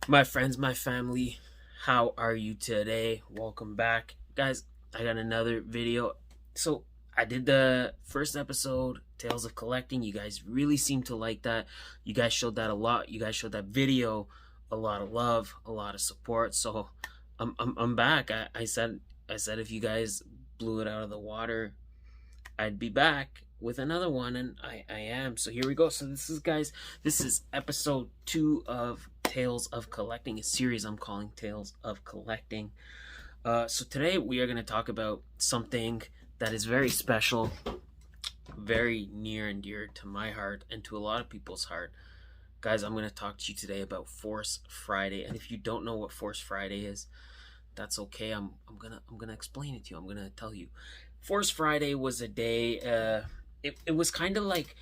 My friends, my family, how are you today? Welcome back. Guys, I got another video. So, I did the first episode, Tales of Collecting. You guys really seem to like that. You guys showed that a lot. You guys showed that video a lot of love, a lot of support. So, I'm back. I said if you guys blew it out of the water, I'd be back with another one, and I am. So here we go. So this is, guys, this is episode 2 of Tales of Collecting, a series I'm calling Tales of Collecting. So today we are going to talk about something that is very special, very near and dear to my heart and to a lot of people's heart. Guys, I'm going to talk to you today about Force Friday. And if you don't know what Force Friday is, that's okay. I'm gonna explain it to you. I'm gonna tell you. Force Friday was a day. It was kind of like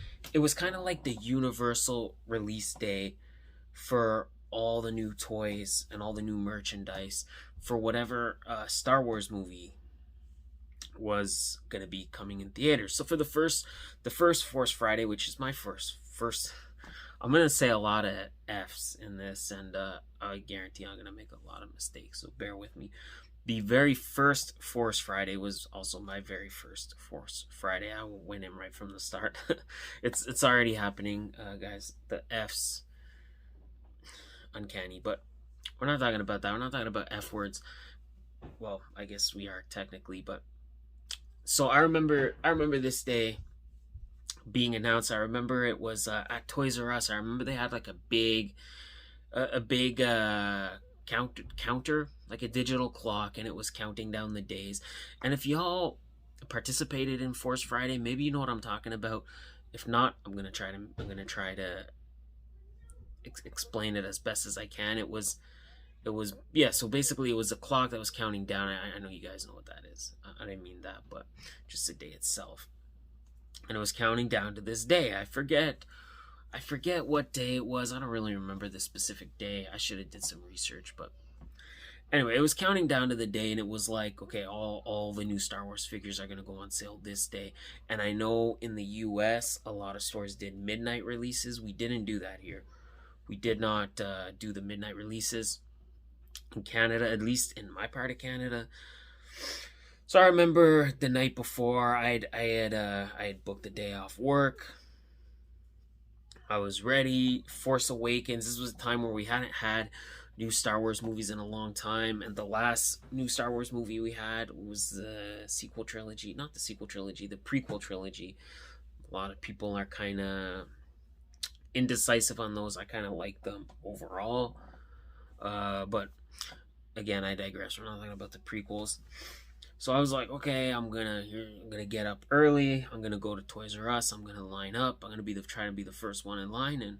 the universal release day for all the new toys and all the new merchandise for whatever Star Wars movie was gonna be coming in theaters. So for the first Force Friday, which is my first, I'm gonna say a lot of F's in this, and I guarantee I'm gonna make a lot of mistakes. So bear with me. The very first Force Friday was also my very first Force Friday. I went in right from the start. It's already happening, guys. The F's, uncanny, but we're not talking about that. We're not talking about F words. Well, I guess we are technically, but so I remember this day being announced. I remember it was at Toys R Us. I remember they had like a big counter, like a digital clock, and it was counting down the days. And if y'all participated in Force Friday, maybe you know what I'm talking about. If not, I'm gonna try to explain it as best as I can. It was yeah. So basically, it was a clock that was counting down. I know you guys know what that is. I didn't mean that, but just the day itself. And it was counting down to this day. I forget what day it was. I don't really remember the specific day. I should have did some research, but anyway, it was counting down to the day, and it was like, okay, all the new Star Wars figures are gonna go on sale this day. And I know in the U.S. a lot of stores did midnight releases. We didn't do that here. We did not do the midnight releases in Canada, at least in my part of Canada. So I remember the night before, I had booked a day off work. I was ready. Force Awakens. This was a time where we hadn't had new Star Wars movies in a long time, and the last new Star Wars movie we had was the sequel trilogy. Not the sequel trilogy, the prequel trilogy. A lot of people are kind of indecisive on those. I kind of like them overall, but again, I digress. We're not talking about the prequels. So I was like, okay, I'm gonna get up early. I'm gonna go to Toys R Us. I'm gonna line up. I'm gonna try to be the first one in line, and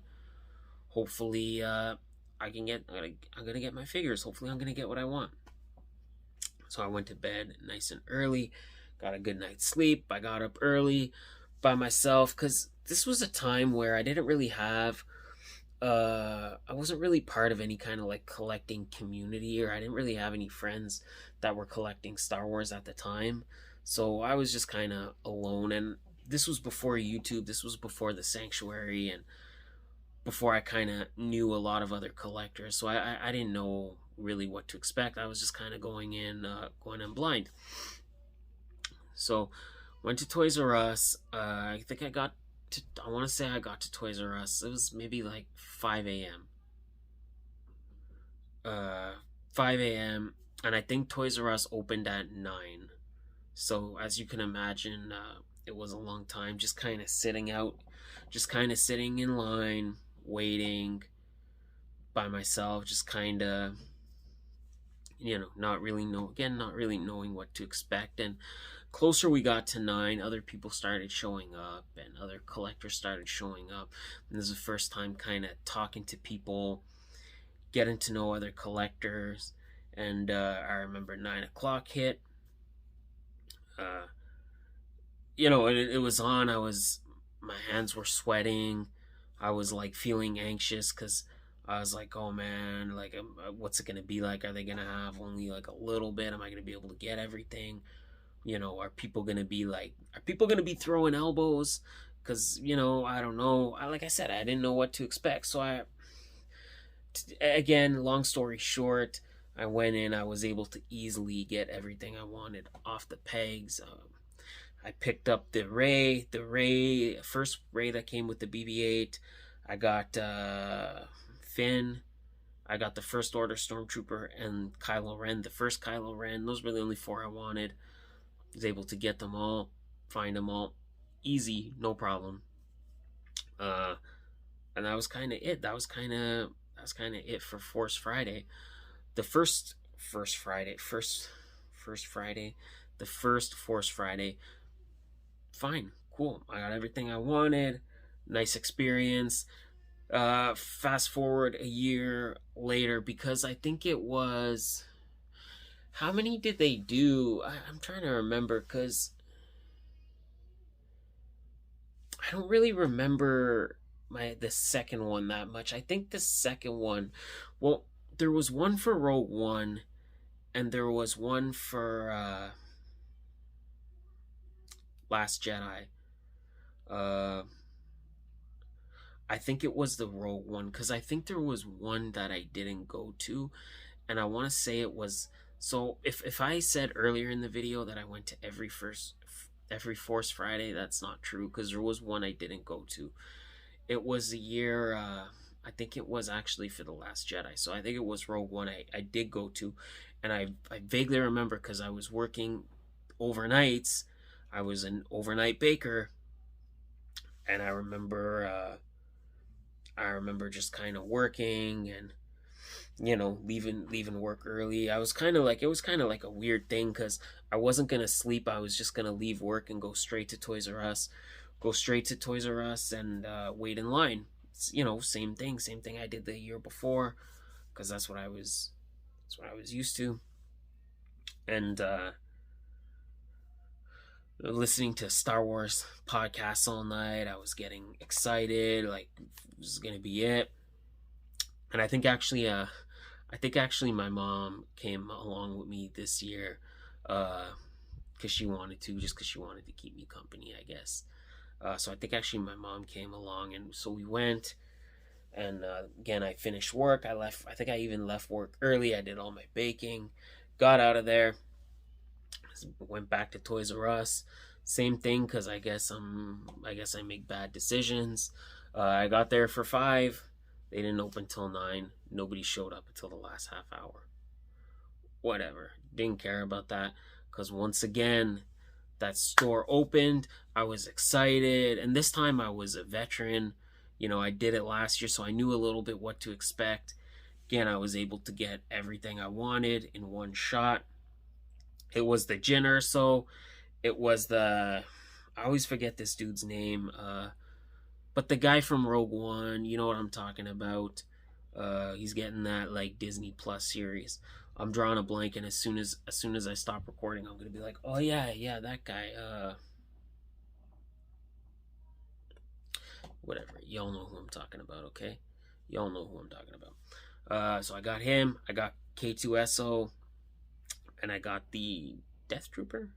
hopefully, I'm gonna get my figures. Hopefully, I'm gonna get what I want. So I went to bed nice and early, got a good night's sleep. I got up early by myself because this was a time where I didn't really have I wasn't really part of any kind of like collecting community, or I didn't really have any friends that were collecting Star Wars at the time. So I was just kind of alone, and this was before YouTube. This was before the Sanctuary, and before I kind of knew a lot of other collectors. So I didn't know really what to expect. I was just kind of going in blind. So went to Toys R Us. I think I want to say I got to Toys R Us. It was maybe like 5 a.m. 5 a.m. And I think Toys R Us opened at 9. So as you can imagine, it was a long time just kind of sitting in line, waiting by myself, just kind of, not really knowing what to expect. And closer we got to 9, other people started showing up, and other collectors started showing up. And this is the first time kind of talking to people, getting to know other collectors. And I remember 9 o'clock hit. Uh, it was on. My hands were sweating. I was like feeling anxious because I was like, oh man, like, what's it gonna be like? Are they gonna have only like a little bit? Am I gonna be able to get everything? Are people gonna be throwing elbows? Because I don't know. Like I said, I didn't know what to expect. So again, long story short, I went in. I was able to easily get everything I wanted off the pegs. I picked up the first Ray that came with the BB-8. I got Finn. I got the First Order Stormtrooper and Kylo Ren, the first Kylo Ren. Those were the only 4 I wanted. I was able to get them all, find them all, easy, no problem. And that was kind of it. That was kind of it for Force Friday. The first Friday, the first Force Friday. Fine, cool. I got everything I wanted. Nice experience. Fast forward a year later, because I think it was, how many did they do? I'm trying to remember, because I don't really remember the second one that much. I think the second one, well, there was one for Rogue One, and there was one for Last Jedi. I think it was the Rogue One, because I think there was one that I didn't go to, and I want to say it was, so if I said earlier in the video that I went to every Force Friday, that's not true, because there was one I didn't go to. It was the year, I think it was actually for The Last Jedi, so I think it was Rogue One I did go to, and I vaguely remember, because I was working overnights. I was an overnight baker, and I remember just kind of working and, you know, leaving work early. I was kind of like, it was kind of like a weird thing, because I wasn't gonna sleep. I was just gonna leave work and go straight to Toys R Us, and wait in line. It's, you know, same thing I did the year before, because that's what I was used to. And listening to Star Wars podcasts all night. I was getting excited, like this is gonna be it. And I think actually my mom came along with me this year, because she wanted to, just because she wanted to keep me company, I guess. So I think actually my mom came along, and so we went. And again, I finished work. I think I even left work early. I did all my baking, got out of there, went back to Toys R Us. Same thing, because I guess I make bad decisions. I got there for 5. They didn't open till 9. Nobody showed up until the last half hour. Whatever. Didn't care about that, because once again, that store opened. I was excited, and this time I was a veteran. You know, I did it last year, so I knew a little bit what to expect. Again, I was able to get everything I wanted in one shot. It was the Jyn Erso. It was the, I always forget this dude's name, but the guy from Rogue One, you know what I'm talking about. He's getting that like Disney Plus series. I'm drawing a blank, and as soon as I stop recording, I'm gonna be like, oh yeah, that guy. Whatever. Y'all know who I'm talking about, okay? Y'all know who I'm talking about. So I got him. I got K2SO, and I got the Death Trooper.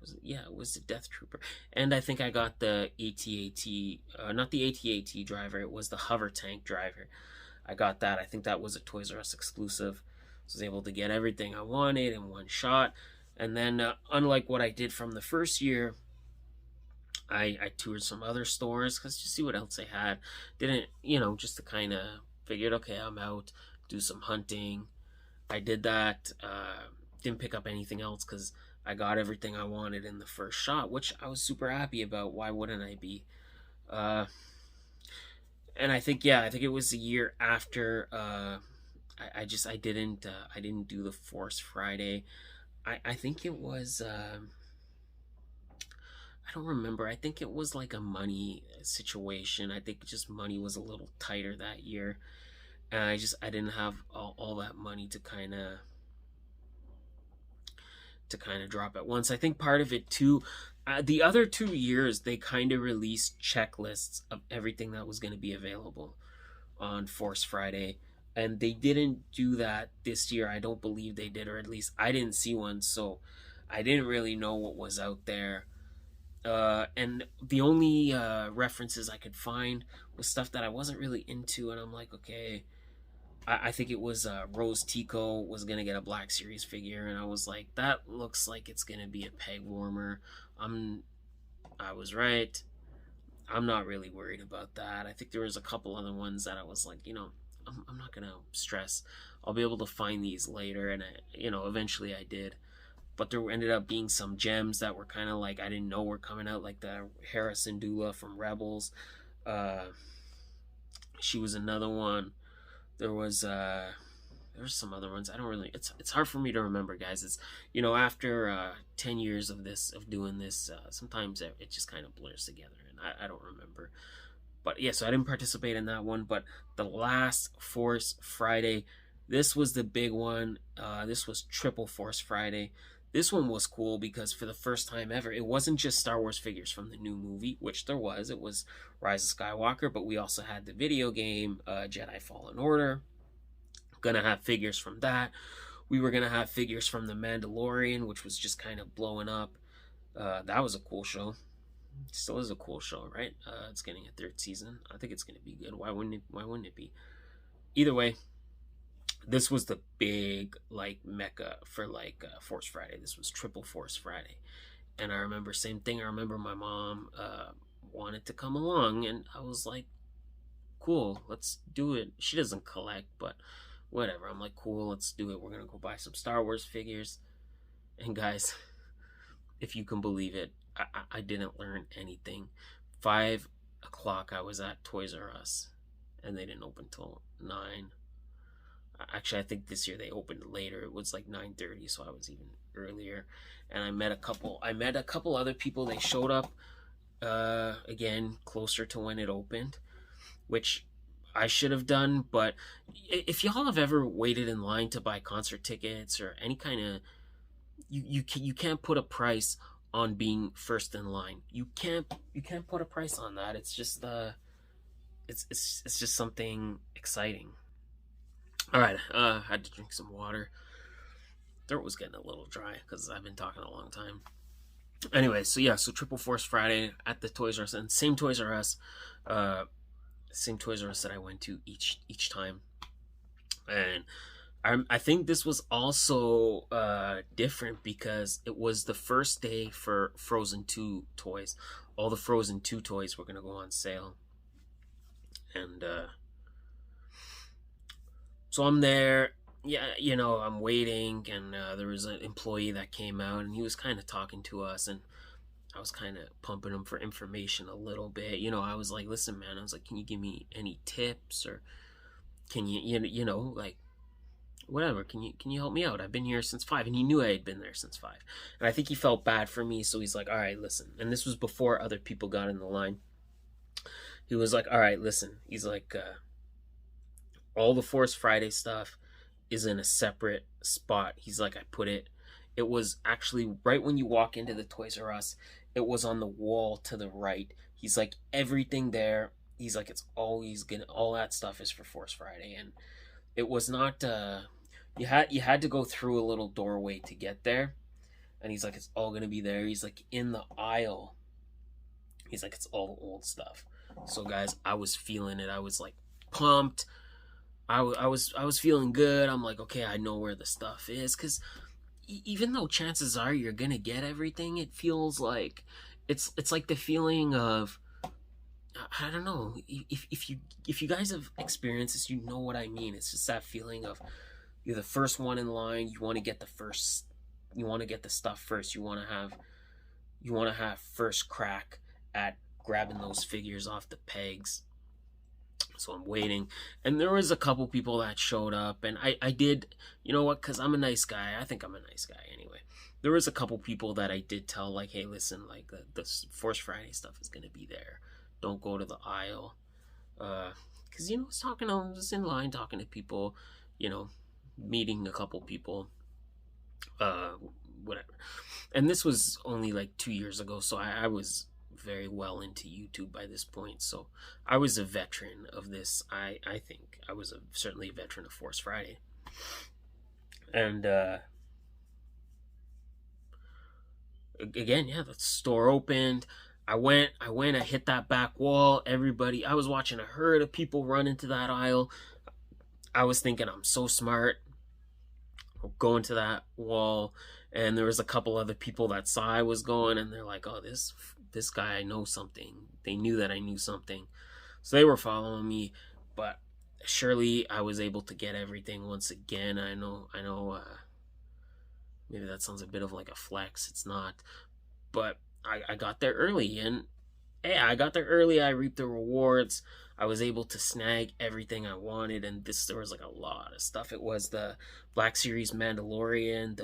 It was the Death Trooper. And I think I got the AT-AT, not the AT-AT driver, it was the hover tank driver. I got that. I think that was a Toys R Us exclusive. So I was able to get everything I wanted in one shot. And then, unlike what I did from the first year, I toured some other stores, because to see what else they had. Didn't, just to kind of figured, okay, I'm out, do some hunting. I did that. Didn't pick up anything else, because I got everything I wanted in the first shot, which I was super happy about. Why wouldn't I be? And I think it was a year after. I didn't do the Force Friday. I think it was. I don't remember. I think it was like a money situation. I think just money was a little tighter that year, and I didn't have all that money to kind of drop at once. I think part of it too, the other 2 years they kind of released checklists of everything that was going to be available on Force Friday, and they didn't do that this year. I don't believe they did, or at least I didn't see one, so I didn't really know what was out there. And the only references I could find was stuff that I wasn't really into, and I'm like, okay, I think it was Rose Tico was gonna get a Black Series figure, and I was like, that looks like it's gonna be a peg warmer. I was right. I'm not really worried about that. I think there was a couple other ones that I was like, I'm not gonna stress. I'll be able to find these later, and eventually I did. But there ended up being some gems that were kind of like I didn't know were coming out, like the Hera Syndulla from Rebels. Uh, she was another one. There's some other ones. I don't really. It's hard for me to remember, guys. It's after 10 years of doing this, sometimes it just kind of blurs together, and I don't remember. But yeah, so I didn't participate in that one. But the last Force Friday, this was the big one. This was Triple Force Friday. This one was cool because for the first time ever, it wasn't just Star Wars figures from the new movie, which there was. It was Rise of Skywalker, but we also had the video game Jedi Fallen Order. Gonna have figures from that. We were gonna have figures from the Mandalorian, which was just kind of blowing up. That was a cool show. Still is a cool show, right? It's getting a third season. I think it's gonna be good. Why wouldn't it be? Either way, this was the big mecca for Force Friday. This was Triple Force Friday, and I remember same thing. I remember my mom wanted to come along, and I was like, cool, let's do it. She doesn't collect, but whatever. I'm like, cool, let's do it. We're gonna go buy some Star Wars figures. And guys, if you can believe it, I didn't learn anything. 5 o'clock I was at Toys R Us, and they didn't open till 9. Actually, I think this year they opened later. It was like 9:30, so I was even earlier. And I met a couple other people. They showed up again closer to when it opened, which I should have done. But if y'all have ever waited in line to buy concert tickets or any kind of, you can't put a price on being first in line. You can't put a price on that. It's just it's just something exciting. All right, I had to drink some water. Throat was getting a little dry because I've been talking a long time. Anyway, so Triple Force Friday at the Toys R Us, and same Toys R Us that I went to each time. And I think this was also different because it was the first day for Frozen 2 toys. All the Frozen 2 toys were going to go on sale. And so I'm there, I'm waiting, and there was an employee that came out, and he was kind of talking to us, and I was kind of pumping him for information a little bit. I was like, listen, man, I was like, can you give me any tips, or can you, whatever, can you help me out? I've been here since 5, and he knew I had been there since 5. And I think he felt bad for me, so he's like, all right, listen. And this was before other people got in the line. He was like, all right, listen. He's like, all the Force Friday stuff is in a separate spot. He's like, it was actually right when you walk into the Toys R Us, it was on the wall to the right. He's like, everything there, he's like, it's always all that stuff is for Force Friday. And it was not, you had to go through a little doorway to get there. And he's like, it's all gonna be there. He's like, in the aisle, he's like, it's all old stuff. So guys, I was feeling it. I was like pumped. I was feeling good. I'm like, okay, I know where the stuff is, because even though chances are you're gonna get everything, it feels like it's like the feeling of, I don't know, if you guys have experienced this, you know what I mean. It's just that feeling of you're the first one in line. You want to get the stuff first. You want to have first crack at grabbing those figures off the pegs. So I'm waiting, and there was a couple people that showed up, and I did, you know what, because I'm a nice guy. I think I'm a nice guy anyway. There was a couple people that I did tell, like, hey, listen, like, the Force Friday stuff is going to be there. Don't go to the aisle. Because, I was in line talking to people, meeting a couple people, whatever. And this was only like 2 years ago, so I was very well into YouTube by this point, so I was a veteran of this. I think I was certainly a veteran of Force Friday. And again, the store opened. I hit that back wall. Everybody, I was watching a herd of people run into that aisle. I was thinking I'm so smart. I'll go into that wall, and there was a couple other people that saw I was going, and they're like, "Oh, this guy, I know something." They knew that I knew something, so they were following me. But surely I was able to get everything once again. I know. Maybe that sounds a bit of like a flex. It's not, but I got there early, and hey, I got there early. I reaped the rewards. I was able to snag everything I wanted, and there was like a lot of stuff. It was the Black Series Mandalorian,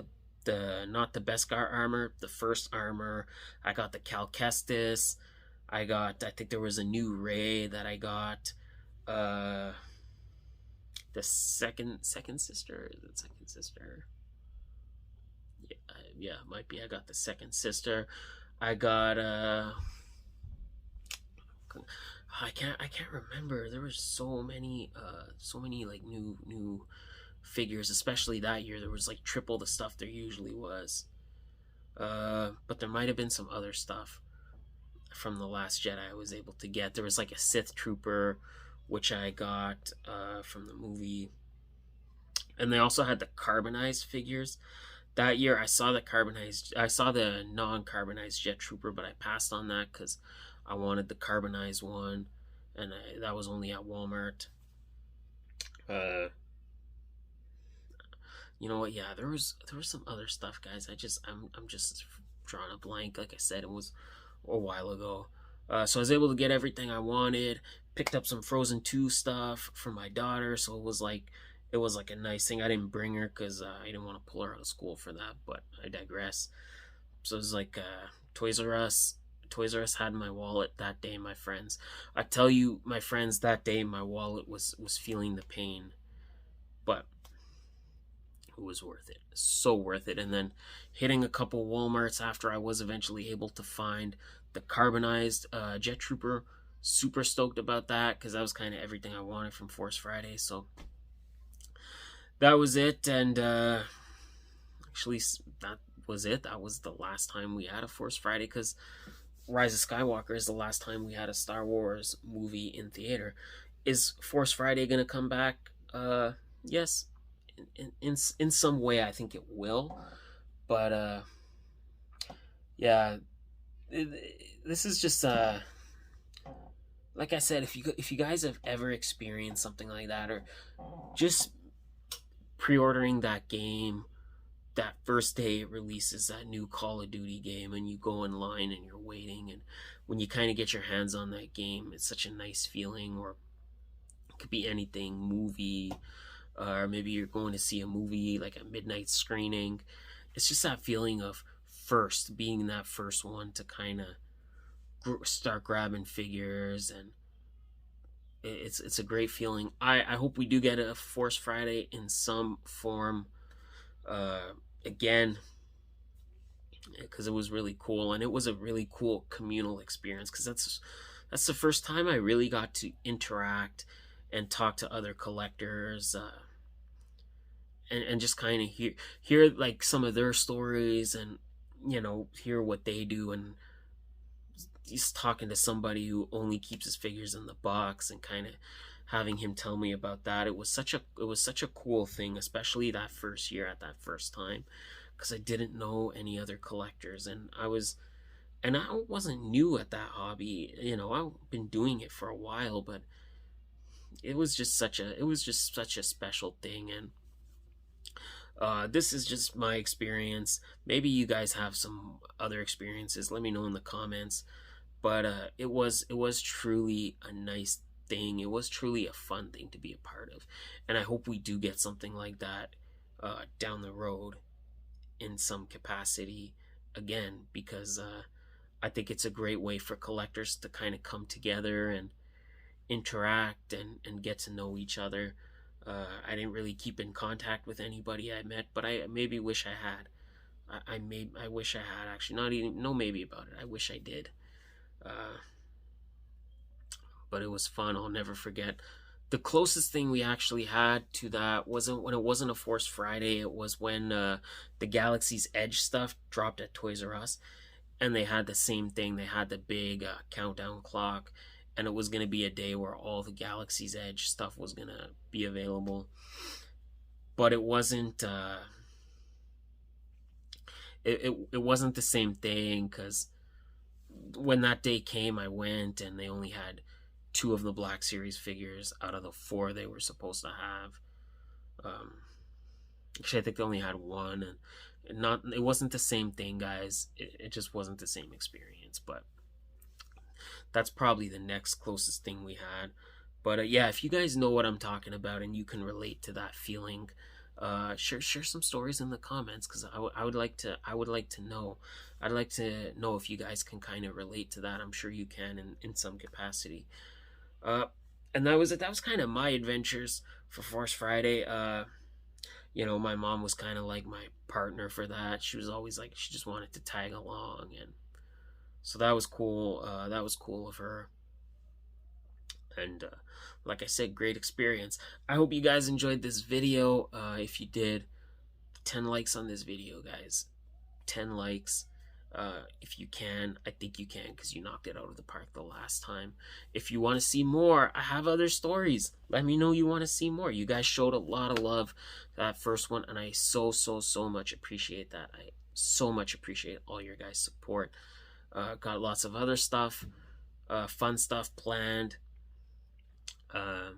the not the Beskar armor, the first armor. I got the Cal Kestis. I think there was a new Ray that I got. Uh, the second sister. Is it second sister? Yeah, it might be. I got the second sister. I got I can't remember. There were so many like new figures, especially that year. There was like triple the stuff there usually was. But there might have been some other stuff from the Last Jedi I was able to get. There was like a Sith trooper, which I got from the movie, and they also had the carbonized figures. That year, I saw the non-carbonized jet trooper, but I passed on that because I wanted the carbonized one, and that was only at Walmart. Uh, you know what? Yeah, there was some other stuff, guys. I'm just drawing a blank. Like I said, it was a while ago. So I was able to get everything I wanted. Picked up some Frozen 2 stuff for my daughter, so it was like a nice thing. I didn't bring her because I didn't want to pull her out of school for that, but I digress. So it was like Toys R Us. Toys R Us had my wallet that day, my friends. I tell you, my friends, that day my wallet was feeling the pain, but it was worth it. So worth it. And then hitting a couple Walmarts after I was eventually able to find the carbonized Jet Trooper. Super stoked about that because that was kind of everything I wanted from Force Friday. So that was it. And actually, that was it. That was the last time we had a Force Friday because Rise of Skywalker is the last time we had a Star Wars movie in theater. Is Force Friday going to come back? Yes. In some way, I think it will. But yeah, this is just like I said, if you guys have ever experienced something like that, or just pre-ordering that game that first day it releases, that new Call of Duty game, and you go in line and you're waiting, and when you kind of get your hands on that game, it's such a nice feeling. Or it could be anything, movie, or maybe you're going to see a movie like a midnight screening. It's just that feeling of first being that first one to kind of start grabbing figures, and it's a great feeling. I hope we do get a Force Friday in some form again, because it was really cool, and it was a really cool communal experience, because that's the first time I really got to interact and talk to other collectors, and just kind of hear like some of their stories, and hear what they do, and just talking to somebody who only keeps his figures in the box, and kind of having him tell me about that. It was such a cool thing, especially that first year, at that first time, because I didn't know any other collectors, and I wasn't new at that hobby. I've been doing it for a while, but it was just such a special thing. And this is just my experience. Maybe you guys have some other experiences. Let me know in the comments. But it was truly a nice thing. It was truly a fun thing to be a part of, and I hope we do get something like that down the road in some capacity again, because I think it's a great way for collectors to kind of come together and interact and get to know each other. I didn't really keep in contact with anybody I met, but I maybe wish I had. I wish I had, actually. Not even, no maybe about it. I wish I did. But it was fun. I'll never forget. The closest thing we actually had to that wasn't when it wasn't a Force Friday. It was when the Galaxy's Edge stuff dropped at Toys R Us, and they had the same thing. They had the big countdown clock, and it was going to be a day where all the Galaxy's Edge stuff was going to be available. But it wasn't it wasn't the same thing, because when that day came, I went and they only had 2 of the Black Series figures out of the 4 they were supposed to have. Actually, I think they only had 1, and it wasn't the same thing, guys. It just wasn't the same experience. But that's probably the next closest thing we had. But yeah, if you guys know what I'm talking about and you can relate to that feeling, share some stories in the comments, because I would like to know. I'd like to know if you guys can kind of relate to that. I'm sure you can in some capacity. And that was kind of my adventures for Force Friday. You know, my mom was kind of like my partner for that. She was always like, she just wanted to tag along, and so that was cool. That was cool of her. And like I said, great experience. I hope you guys enjoyed this video. If you did, 10 likes on this video, guys. 10 likes. If you can. I think you can, because you knocked it out of the park the last time. If you want to see more, I have other stories. Let me know you want to see more. You guys showed a lot of love that first one, and I so much appreciate that. I so much appreciate all your guys' support. Got lots of other stuff, fun stuff planned. I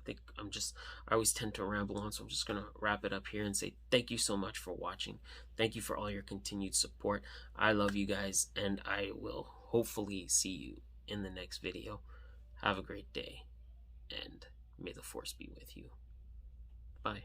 think I always tend to ramble on, so I'm just going to wrap it up here and say thank you so much for watching. Thank you for all your continued support. I love you guys, and I will hopefully see you in the next video. Have a great day, and may the Force be with you. Bye.